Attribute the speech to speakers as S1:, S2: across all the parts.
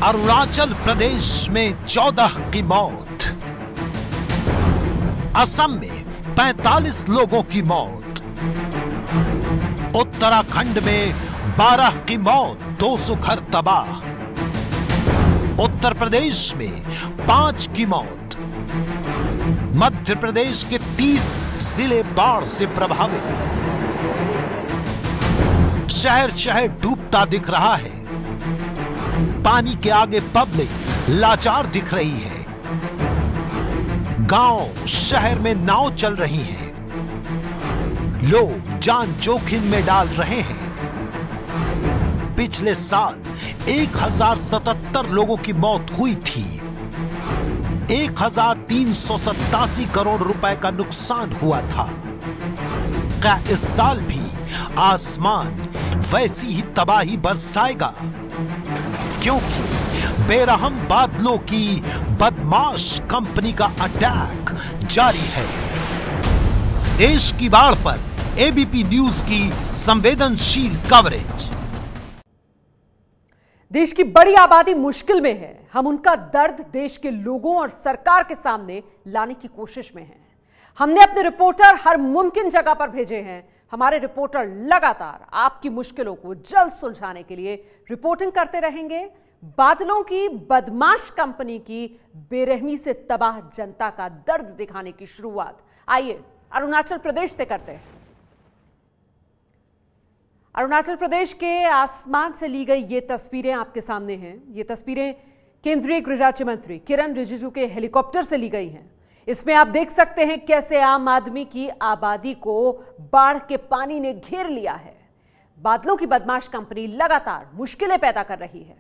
S1: अरुणाचल प्रदेश में 14 की मौत, असम में 45 लोगों की मौत, उत्तराखंड में 12 की मौत, 200 घर तबाह, उत्तर प्रदेश में 5 की मौत, मध्य प्रदेश के 30 जिले बाढ़ से प्रभावित, शहर शहर डूबता दिख रहा है, पानी के आगे पब्लिक लाचार दिख रही है, गांव शहर में नाव चल रही हैं, लोग जान जोखिम में डाल रहे हैं। पिछले साल 1077 लोगों की मौत हुई थी, 1387 करोड़ रुपए का नुकसान हुआ था। क्या इस साल भी आसमान वैसी ही तबाही बरसाएगा? क्योंकि बेरहम बादलों की बदमाश कंपनी का अटैक जारी है। देश की बाढ़ पर एबीपी न्यूज की संवेदनशील कवरेज।
S2: देश की बड़ी आबादी मुश्किल में है। हम उनका दर्द देश के लोगों और सरकार के सामने लाने की कोशिश में हैं। हमने अपने रिपोर्टर हर मुमकिन जगह पर भेजे हैं। हमारे रिपोर्टर लगातार आपकी मुश्किलों को जल्द सुलझाने के लिए रिपोर्टिंग करते रहेंगे। बादलों की बदमाश कंपनी की बेरहमी से तबाह जनता का दर्द दिखाने की शुरुआत आइए अरुणाचल प्रदेश से करते हैं। अरुणाचल प्रदेश के आसमान से ली गई ये तस्वीरें आपके सामने हैं। ये तस्वीरें केंद्रीय गृह राज्य मंत्री किरण रिजिजू के हेलीकॉप्टर से ली गई हैं। इसमें आप देख सकते हैं कैसे आम आदमी की आबादी को बाढ़ के पानी ने घेर लिया है। बादलों की बदमाश कंपनी लगातार मुश्किलें पैदा कर रही है।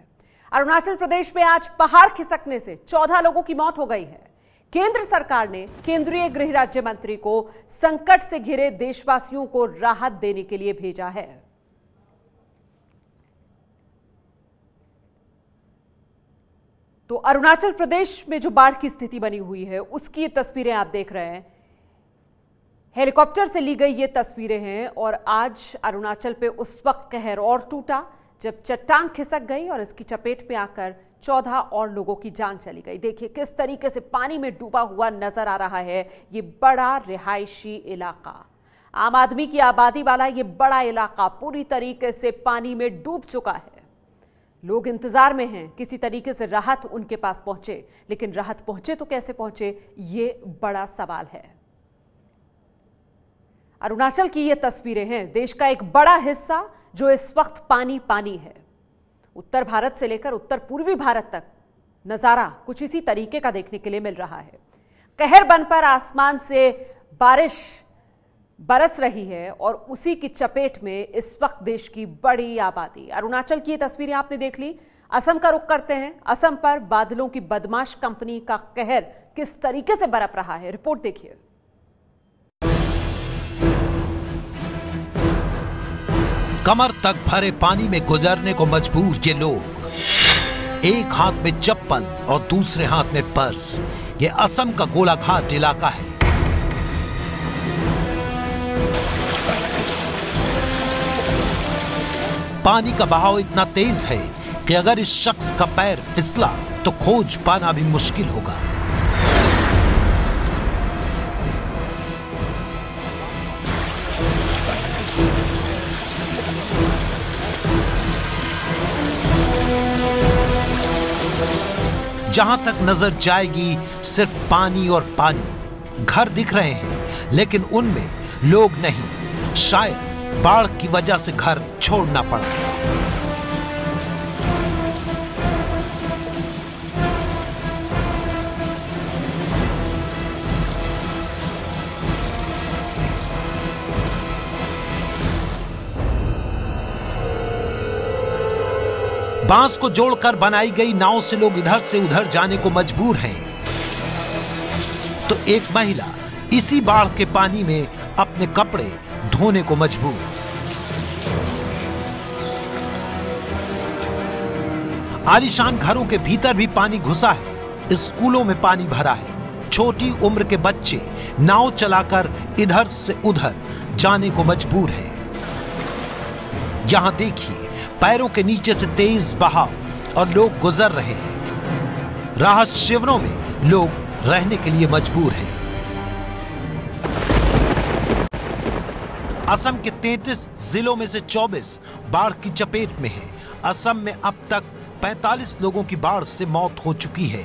S2: अरुणाचल प्रदेश में आज पहाड़ खिसकने से 14 लोगों की मौत हो गई है। केंद्र सरकार ने केंद्रीय गृह राज्य मंत्री को संकट से घिरे देशवासियों को राहत देने के लिए भेजा है। तो अरुणाचल प्रदेश में जो बाढ़ की स्थिति बनी हुई है उसकी ये तस्वीरें आप देख रहे हैं। हेलीकॉप्टर से ली गई ये तस्वीरें हैं और आज अरुणाचल पे उस वक्त कहर और टूटा जब चट्टान खिसक गई और इसकी चपेट में आकर 14 और लोगों की जान चली गई। देखिए किस तरीके से पानी में डूबा हुआ नजर आ रहा है ये बड़ा रिहायशी इलाका। आम आदमी की आबादी वाला ये बड़ा इलाका पूरी तरीके से पानी में डूब चुका है। लोग इंतजार में हैं किसी तरीके से राहत उनके पास पहुंचे, लेकिन राहत पहुंचे तो कैसे पहुंचे ये बड़ा सवाल है। अरुणाचल की ये तस्वीरें हैं देश का एक बड़ा हिस्सा जो इस वक्त पानी पानी है। उत्तर भारत से लेकर उत्तर पूर्वी भारत तक नजारा कुछ इसी तरीके का देखने के लिए मिल रहा है। कहर बनकर आसमान से बारिश बरस रही है और उसी की चपेट में इस वक्त देश की बड़ी आबादी। अरुणाचल की ये तस्वीरें आपने देख ली। असम का रुख करते हैं। असम पर बादलों की बदमाश कंपनी का कहर किस तरीके से बरप रहा है, रिपोर्ट देखिए।
S1: कमर तक भरे पानी में गुजरने को मजबूर ये लोग। एक हाथ में चप्पल और दूसरे हाथ में पर्स। ये असम का गोलाघाट इलाका है। पानी का बहाव इतना तेज है कि अगर इस शख्स का पैर फिसला तो खोज पाना भी मुश्किल होगा। जहां तक नजर जाएगी सिर्फ पानी और पानी। घर दिख रहे हैं लेकिन उनमें लोग नहीं। शायद बाढ़ की वजह से घर छोड़ना पड़ा। बांस को जोड़कर बनाई गई नाव से लोग इधर से उधर जाने को मजबूर हैं। तो एक महिला इसी बाढ़ के पानी में अपने कपड़े धोने को मजबूर। आलीशान घरों के भीतर भी पानी घुसा है। स्कूलों में पानी भरा है। छोटी उम्र के बच्चे नाव चलाकर इधर से उधर जाने को मजबूर हैं। यहां देखिए पैरों के नीचे से तेज बहाव और लोग गुजर रहे हैं। राहत शिविरों में लोग रहने के लिए मजबूर हैं। असम के 33 जिलों में से 24 बाढ़ की चपेट में हैं। असम में अब तक 45 लोगों की बाढ़ से मौत हो चुकी है।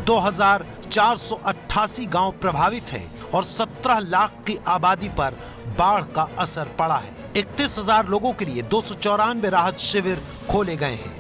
S1: 2488 गांव प्रभावित हैं और 17 लाख की आबादी पर बाढ़ का असर पड़ा है। 31,000 लोगों के लिए 294 राहत शिविर खोले गए हैं।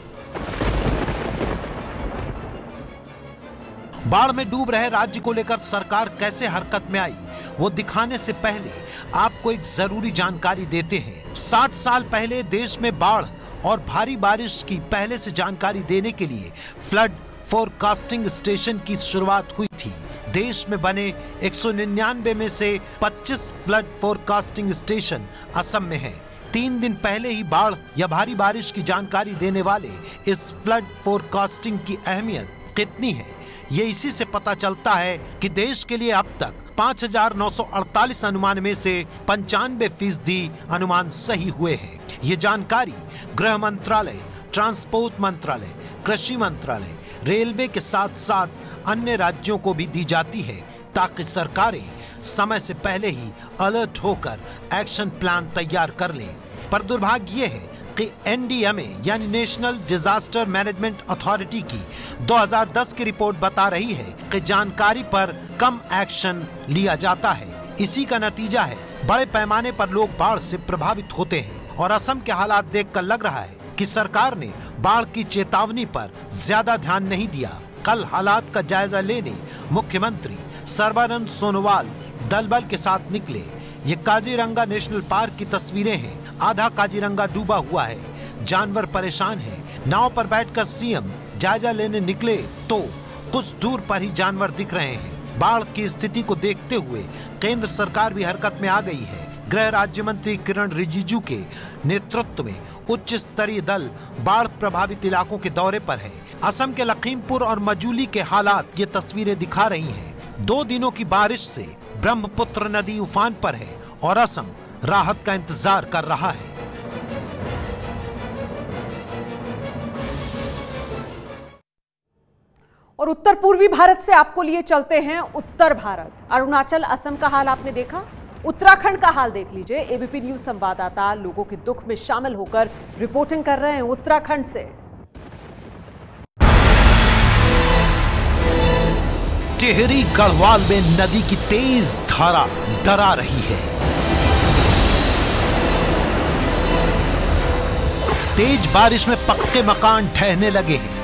S1: बाढ़ में डूब रहे राज्य को लेकर सरकार कैसे हरकत में आई, वो दिखाने से पहले आपको एक जरूरी जानकारी देते हैं। 60 साल पहले देश में बाढ़ और भारी बारिश की पहले से जानकारी देने के लिए फ्लड फोरकास्टिंग स्टेशन की शुरुआत हुई थी। देश में बने 199 में से 25 फ्लड फोरकास्टिंग स्टेशन असम में हैं। 3 दिन पहले ही बाढ़ या भारी बारिश की जानकारी देने वाले इस फ्लड फोरकास्टिंग की अहमियत कितनी है, ये इसी से पता चलता है कि देश के लिए अब तक 5,948 अनुमान में से 95% अनुमान सही हुए हैं। ये जानकारी गृह मंत्रालय, ट्रांसपोर्ट मंत्रालय, कृषि मंत्रालय, रेलवे के साथ साथ अन्य राज्यों को भी दी जाती है ताकि सरकारें समय से पहले ही अलर्ट होकर एक्शन प्लान तैयार कर लें। पर दुर्भाग्य ये है कि एनडीएमए यानी नेशनल डिजास्टर मैनेजमेंट अथॉरिटी की 2010 की रिपोर्ट बता रही है कि जानकारी पर कम एक्शन लिया जाता है। इसी का नतीजा है बड़े पैमाने पर लोग बाढ़ से प्रभावित होते हैं और असम के हालात देखकर लग रहा है कि सरकार ने बाढ़ की चेतावनी पर ज्यादा ध्यान नहीं दिया। कल हालात का जायजा लेने मुख्यमंत्री सर्बानंद सोनोवाल दल बल के साथ निकले। ये काजीरंगा नेशनल पार्क की तस्वीरें हैं। आधा काजीरंगा डूबा हुआ है, जानवर परेशान हैं। नाव पर बैठकर सीएम जायजा लेने निकले तो कुछ दूर पर ही जानवर दिख रहे हैं। बाढ़ की स्थिति को देखते हुए केंद्र सरकार भी हरकत में आ गई है। गृह राज्य मंत्री किरण रिजिजू के नेतृत्व में उच्च स्तरीय दल बाढ़ प्रभावित इलाकों के दौरे पर है। असम के लखीमपुर और मजूली के हालात ये तस्वीरें दिखा रही हैं। 2 दिनों की बारिश से ब्रह्मपुत्र नदी उफान पर है और असम राहत का इंतजार कर रहा है।
S2: और उत्तर पूर्वी भारत से आपको लिए चलते हैं उत्तर भारत। अरुणाचल, असम का हाल आपने देखा, उत्तराखंड का हाल देख लीजिए। एबीपी न्यूज संवाददाता लोगों के दुख में शामिल होकर रिपोर्टिंग कर रहे हैं उत्तराखंड से।
S1: टिहरी गढ़वाल में नदी की तेज धारा डरा रही है। तेज बारिश में पक्के मकान ढहने लगे हैं।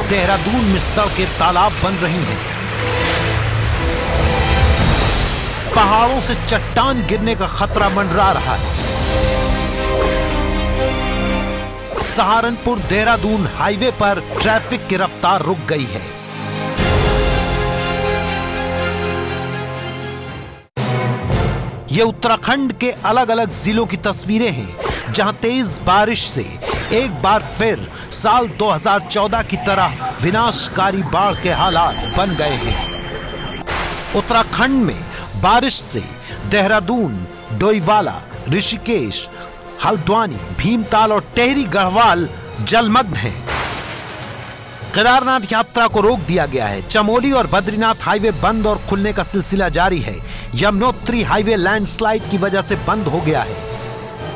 S1: देहरादून में सड़कें तालाब बन रही हैं। पहाड़ों से चट्टान गिरने का खतरा मंडरा रहा है। सहारनपुर देहरादून हाईवे पर ट्रैफिक की रफ्तार रुक गई है। ये उत्तराखंड के अलग अलग जिलों की तस्वीरें हैं जहां तेज बारिश से एक बार फिर साल 2014 की तरह विनाशकारी बाढ़ के हालात बन गए हैं। उत्तराखंड में बारिश से देहरादून, डोईवाला, ऋषिकेश, हल्द्वानी, भीमताल और टिहरी गढ़वाल जलमग्न हैं। केदारनाथ यात्रा को रोक दिया गया है। चमोली और बद्रीनाथ हाईवे बंद और खुलने का सिलसिला जारी है। यमुनोत्री हाईवे लैंडस्लाइड की वजह से बंद हो गया है।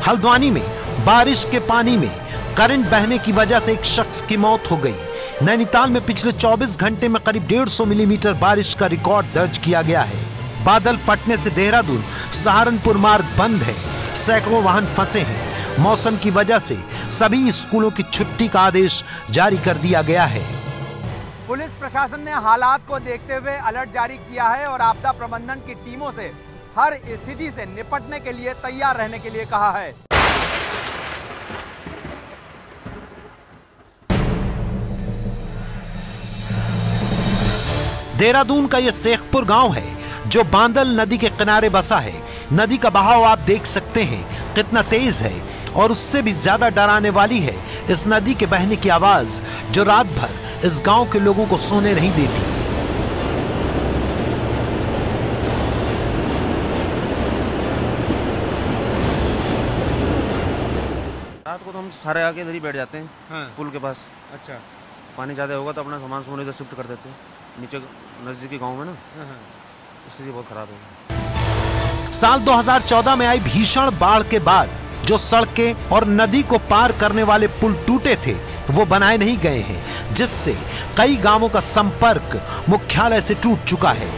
S1: हल्द्वानी में बारिश के पानी में करंट बहने की वजह से एक शख्स की मौत हो गई। नैनीताल में पिछले 24 घंटे में करीब 150 मिलीमीटर बारिश का रिकॉर्ड दर्ज किया गया है। बादल फटने से देहरादून सहारनपुर मार्ग बंद है। सैकड़ों वाहन फंसे हैं। मौसम की वजह से सभी स्कूलों की छुट्टी का आदेश जारी कर दिया गया है।
S3: पुलिस प्रशासन ने हालात को देखते हुए अलर्ट जारी किया है और आपदा प्रबंधन की टीमों से हर स्थिति से निपटने के लिए तैयार रहने के लिए कहा है।
S1: देहरादून का यह शेखपुर गांव है जो बांदल नदी के किनारे बसा है। नदी का बहाव आप देख सकते हैं कितना तेज है और उससे भी ज्यादा डराने वाली है इस नदी के बहने की आवाज जो रात भर इस गांव के लोगों को सोने नहीं देती।
S4: रात को तो हम सारे आके इधर ही बैठ जाते हैं।
S3: हाँ।
S4: पुल के पास।
S3: अच्छा।
S4: पानी ज़्यादा होगा तो अपना सामान इधर शिफ्ट कर देते हैं नीचे नज़दीकी गांव में ना। स्थिति बहुत खराब है।
S1: साल 2014 में आई भीषण बाढ़ के बाद जो सड़कें और नदी को पार करने वाले पुल टूटे थे वो बनाए नहीं गए हैं, जिससे कई गांवों का संपर्क मुख्यालय से टूट चुका है।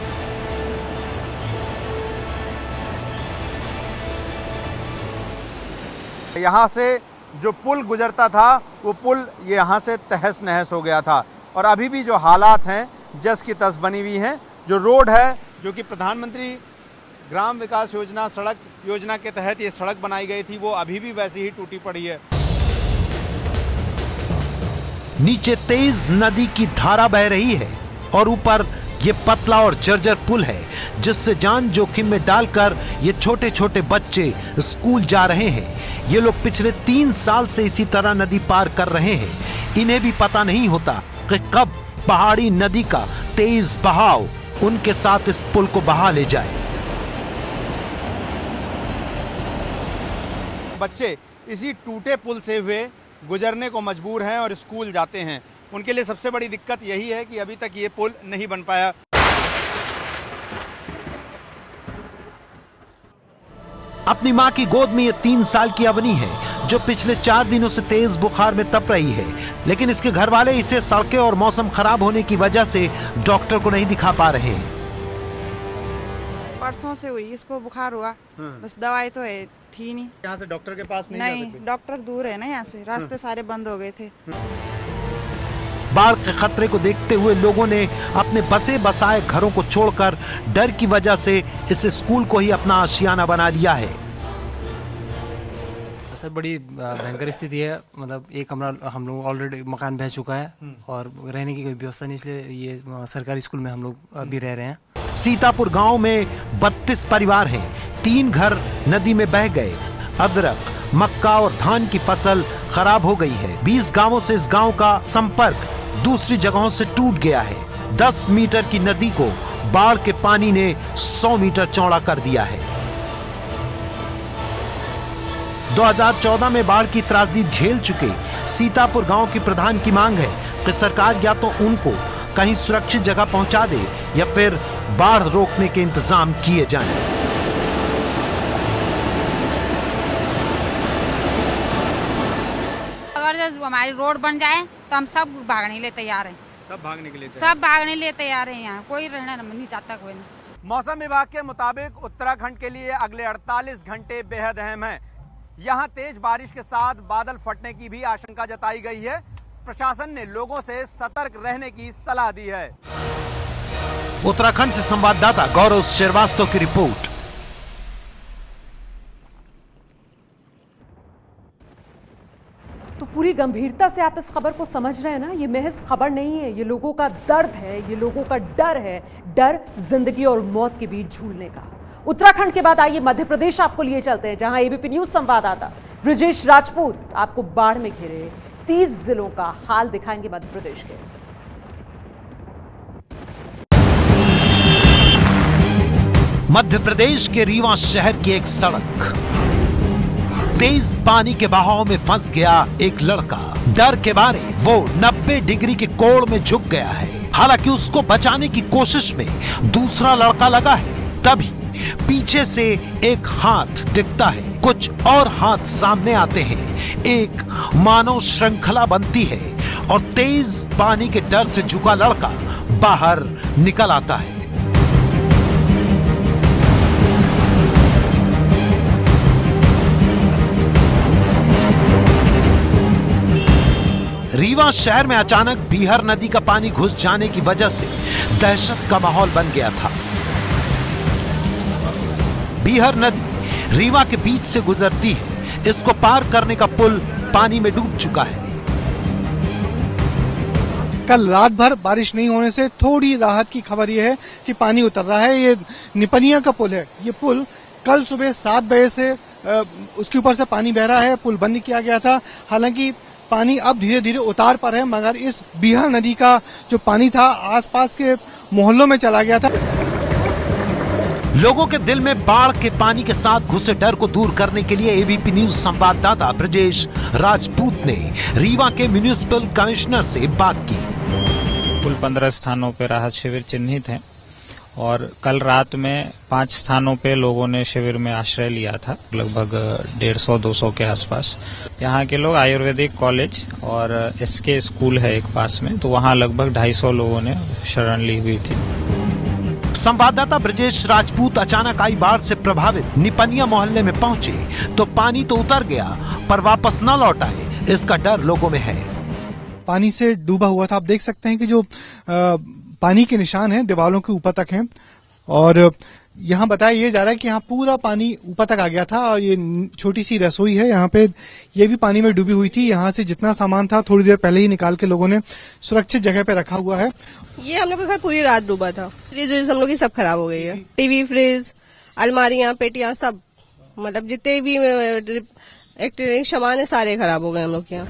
S3: यहाँ से जो पुल गुजरता था वो पुल यहाँ से तहस नहस हो गया था और अभी भी जो हालात हैं जस की तस बनी हुई हैं। जो रोड है जो कि प्रधानमंत्री ग्राम विकास योजना सड़क योजना के तहत ये सड़क बनाई गई थी वो अभी भी वैसी ही टूटी पड़ी है।
S1: नीचे तेज नदी की धारा बह रही है और ऊपर ये पतला और जर्जर पुल है जिससे जान जोखिम में डालकर ये छोटे छोटे बच्चे स्कूल जा रहे हैं। ये लोग पिछले 3 साल से इसी तरह नदी पार कर रहे हैं। इन्हें भी पता नहीं होता कि कब पहाड़ी नदी का तेज बहाव उनके साथ इस पुल को बहा ले जाए।
S3: बच्चे इसी टूटे पुल से हुए गुजरने को मजबूर हैं और स्कूल जाते हैं। उनके लिए सबसे बड़ी दिक्कत यही है कि अभी तक ये पुल नहीं बन पाया।
S1: अपनी मां की गोद में ये 3 साल की अवनी है जो पिछले 4 दिनों से तेज बुखार में तप रही है, लेकिन इसके घर वाले इसे सड़कें और मौसम खराब होने की वजह से डॉक्टर को नहीं दिखा पा रहे हैं।
S5: परसों से हुई इसको बुखार हुआ, बस दवाई तो है थी नहीं।
S3: यहाँ से डॉक्टर के पास
S5: नहीं, डॉक्टर दूर है ना यहाँ से, रास्ते सारे बंद हो गए थे।
S1: बाढ़ के खतरे को देखते हुए लोगों ने अपने बसे बसाए घरों को छोड़कर डर की वजह से इस स्कूल को ही अपना आशियाना बना लिया है।
S6: सर बड़ी भयंकर स्थिति है, मतलब एक कमरा हम लोग ऑलरेडी मकान बह चुका है और रहने की कोई व्यवस्था नहीं, इसलिए ये सरकारी स्कूल में हम लोग अभी रह रहे हैं।
S1: सीतापुर गांव में 32 परिवार हैं। 3 घर नदी में बह गए। अदरक, मक्का और धान की फसल खराब हो गई है। 20 गांवों से इस गांव का संपर्क दूसरी जगहों से टूट गया है। 10 मीटर की नदी को बाढ़ के पानी ने 100 मीटर चौड़ा कर दिया है। 2014 में बाढ़ की त्रासदी झेल चुके सीतापुर गांव की प्रधान की मांग है कि सरकार या तो उनको कहीं सुरक्षित जगह पहुंचा दे या फिर बाढ़ रोकने के इंतजाम किए जाएं।
S7: अगर हमारी रोड बन जाए तो हम सब भागने के लिए तैयार हैं।
S3: सब भागने के लिए
S7: तैयार हैं। यहाँ कोई रहना नहीं चाहता, कोई नहीं।
S3: मौसम विभाग के मुताबिक उत्तराखंड के लिए अगले 48 घंटे बेहद अहम हैं। यहाँ तेज बारिश के साथ बादल फटने की भी आशंका जताई गई है। प्रशासन ने लोगों से सतर्क रहने की सलाह दी है।
S1: उत्तराखंड से संवाददाता गौरव श्रीवास्तव की रिपोर्ट।
S2: तो पूरी गंभीरता से आप इस खबर को समझ रहे हैं ना, ये महज खबर नहीं है, ये लोगों का दर्द है, ये लोगों का डर है, डर जिंदगी और मौत के बीच झूलने का। उत्तराखंड के बाद आइए मध्य प्रदेश आपको लिए चलते हैं, जहां एबीपी न्यूज संवाददाता ब्रजेश राजपूत आपको बाढ़ में घिरे 30 जिलों का हाल दिखाएंगे मध्य प्रदेश के।
S1: मध्य प्रदेश के रीवा शहर की एक सड़क, तेज पानी के बहाव में फंस गया एक लड़का। डर के मारे वो 90 डिग्री के कोण में झुक गया है। हालांकि उसको बचाने की कोशिश में दूसरा लड़का लगा है, तभी पीछे से एक हाथ दिखता है। कुछ और हाथ सामने आते हैं। एक मानव श्रृंखला बनती है और तेज पानी के डर से झुका लड़का बाहर निकल आता है। रीवा शहर में अचानक बीहर नदी का पानी घुस जाने की वजह से दहशत का माहौल बन गया था। बीहर नदी रीवा के बीच से गुजरती है। इसको पार करने का पुल पानी में डूब चुका है।
S8: कल रात भर बारिश नहीं होने से थोड़ी राहत की खबर यह है कि पानी उतर रहा है। ये निपनिया का पुल है। ये पुल कल सुबह 7 बजे से उसके ऊपर से पानी बह रहा है। पुल बंद किया गया था। हालांकि पानी अब धीरे धीरे उतार पर है, मगर इस बीहर नदी का जो पानी था आसपास के मोहल्लों में चला गया था।
S1: लोगों के दिल में बाढ़ के पानी के साथ घुसे डर को दूर करने के लिए एबीपी न्यूज संवाददाता ब्रजेश राजपूत ने रीवा के म्युनिसिपल कमिश्नर से बात की।
S9: कुल 15 स्थानों पर राहत शिविर चिन्हित हैं और कल रात में 5 स्थानों पे लोगों ने शिविर में आश्रय लिया था, लगभग 150-200 के आसपास। यहाँ के लोग आयुर्वेदिक कॉलेज और एसके स्कूल है एक पास में, तो वहाँ लगभग 250 लोगों ने शरण ली हुई थी।
S1: संवाददाता ब्रजेश राजपूत अचानक आई बाढ़ से प्रभावित निपनिया मोहल्ले में पहुंचे तो पानी तो उतर गया पर वापस न लौट आए, इसका डर लोगों में है।
S8: पानी से डूबा हुआ था, आप देख सकते हैं कि जो पानी के निशान हैं दीवारों के ऊपर तक हैं और यहाँ बताया ये जा रहा है कि यहाँ पूरा पानी ऊपर तक आ गया था और ये छोटी सी रसोई है, यहाँ पे ये भी पानी में डूबी हुई थी। यहाँ से जितना सामान था थोड़ी देर पहले ही निकाल के लोगों ने सुरक्षित जगह पे रखा हुआ है।
S5: ये हम लोग का घर पूरी रात डूबा था, फ्रिज हम लोग की सब खराब हो गई है, टीवी, फ्रिज, अलमारियां, पेटियां, सब मतलब जितने भी इलेक्ट्रॉनिक सामान है सारे खराब हो गए हम लोग के यहाँ।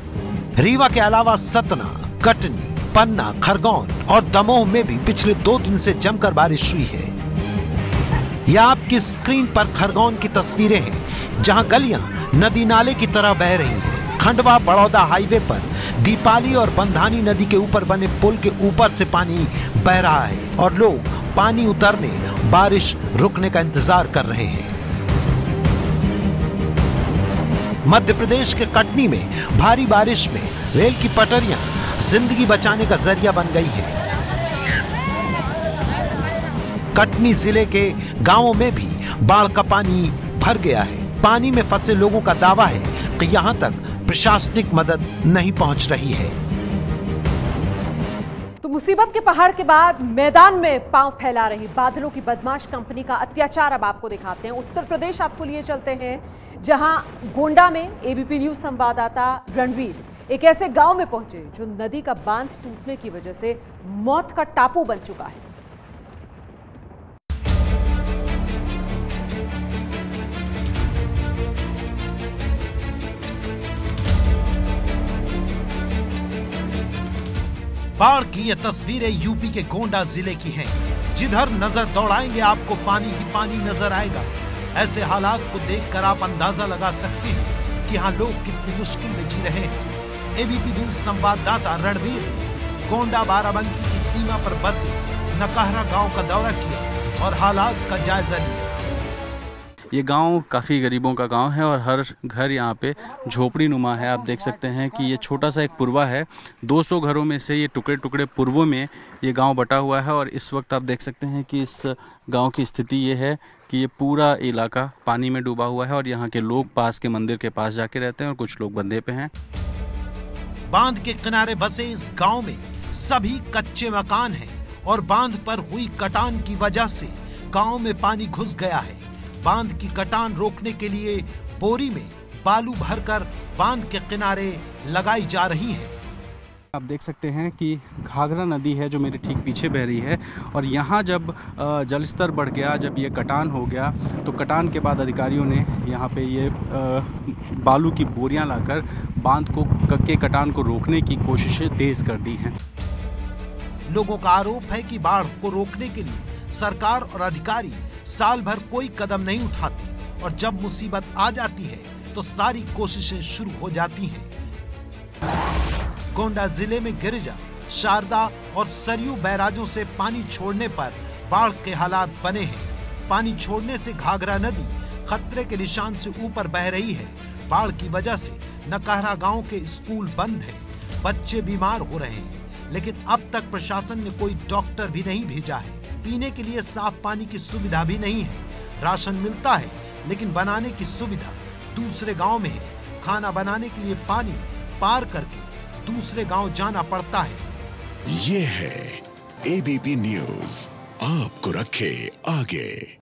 S1: रीवा के अलावा सतना, कटनी, पन्ना, खरगोन और दमोह में भी पिछले 2 दिन से जमकर बारिश हुई है। यह आपकी स्क्रीन पर खरगोन की तस्वीरें हैं, जहां गलियां नदी नाले की तरह बह रही हैं। खंडवा बड़ौदा हाईवे पर दीपाली और बंधानी नदी के ऊपर बने पुल के ऊपर से पानी बह रहा है और लोग पानी उतरने, बारिश रुकने का इंतजार कर रहे हैं। मध्य प्रदेश के कटनी में भारी बारिश में रेल की पटरियां जिंदगी बचाने का जरिया बन गई है। कटनी जिले के गांवों में भी बाढ़ का पानी भर गया है। पानी में फंसे लोगों का दावा है कि यहां तक प्रशासनिक मदद नहीं पहुंच रही है।
S2: तो मुसीबत के पहाड़ के बाद मैदान में पांव फैला रही बादलों की बदमाश कंपनी का अत्याचार अब आपको दिखाते हैं। उत्तर प्रदेश आपको लिए चलते हैं, जहां गोंडा में एबीपी न्यूज संवाददाता रणवीर एक ऐसे गांव में पहुंचे जो नदी का बांध टूटने की वजह से मौत का टापू बन चुका है।
S1: बाढ़ की ये तस्वीरें यूपी के गोंडा जिले की हैं। जिधर नजर दौड़ाएंगे आपको पानी ही पानी नजर आएगा। ऐसे हालात को देखकर आप अंदाजा लगा सकते हैं कि यहाँ लोग कितनी मुश्किल में जी रहे हैं। एबीपी न्यूज संवाददाता रणवीर ने गोंडा बाराबंकी की सीमा पर बसे नकहरा गांव का दौरा किया और हालात का जायजा लिया।
S10: ये गांव काफ़ी गरीबों का गांव है और हर घर यहाँ पे झोपड़ी नुमा है। आप देख सकते हैं कि ये छोटा सा एक पुरवा है, 200 घरों में से ये टुकड़े टुकड़े पुरवों में ये गांव बटा हुआ है और इस वक्त आप देख सकते हैं कि इस गांव की स्थिति ये है कि ये पूरा इलाका पानी में डूबा हुआ है और यहाँ के लोग पास के मंदिर के पास जाके रहते हैं और कुछ लोग बंधे पे हैं।
S1: बांध के किनारे बसे इस गांव में सभी कच्चे मकान हैं और बांध पर हुई कटान की वजह से गांव में पानी घुस गया है। बांध की कटान रोकने के लिए बोरी में बालू भरकर बांध के किनारे लगाई जा रही है।
S10: आप देख सकते हैं कि घाघरा नदी है जो मेरे ठीक पीछे बह रही है और यहाँ जब जल स्तर बढ़ गया, जब ये कटान हो गया तो कटान के बाद अधिकारियों ने यहाँ पे ये बालू की बोरियां लाकर बांध को के कटान को रोकने की कोशिशें तेज कर दी हैं।
S1: लोगों का आरोप है कि बाढ़ को रोकने के लिए सरकार और अधिकारी साल भर कोई कदम नहीं उठाते और जब मुसीबत आ जाती है तो सारी कोशिशें शुरू हो जाती हैं। गोंडा जिले में गिरिजा, शारदा और सरयू बैराजों से पानी छोड़ने पर बाढ़ के हालात बने हैं। पानी छोड़ने से घाघरा नदी खतरे के निशान से ऊपर बह रही है। बाढ़ की वजह से नकहरा गांव के स्कूल बंद हैं, बच्चे बीमार हो रहे हैं, लेकिन अब तक प्रशासन ने कोई डॉक्टर भी नहीं भेजा है। पीने के लिए साफ पानी की सुविधा भी नहीं है। राशन मिलता है लेकिन बनाने की सुविधा दूसरे गांव में है। खाना बनाने के लिए पानी पार करके दूसरे गांव जाना पड़ता है।
S11: ये है एबीपी न्यूज, आपको रखे आगे।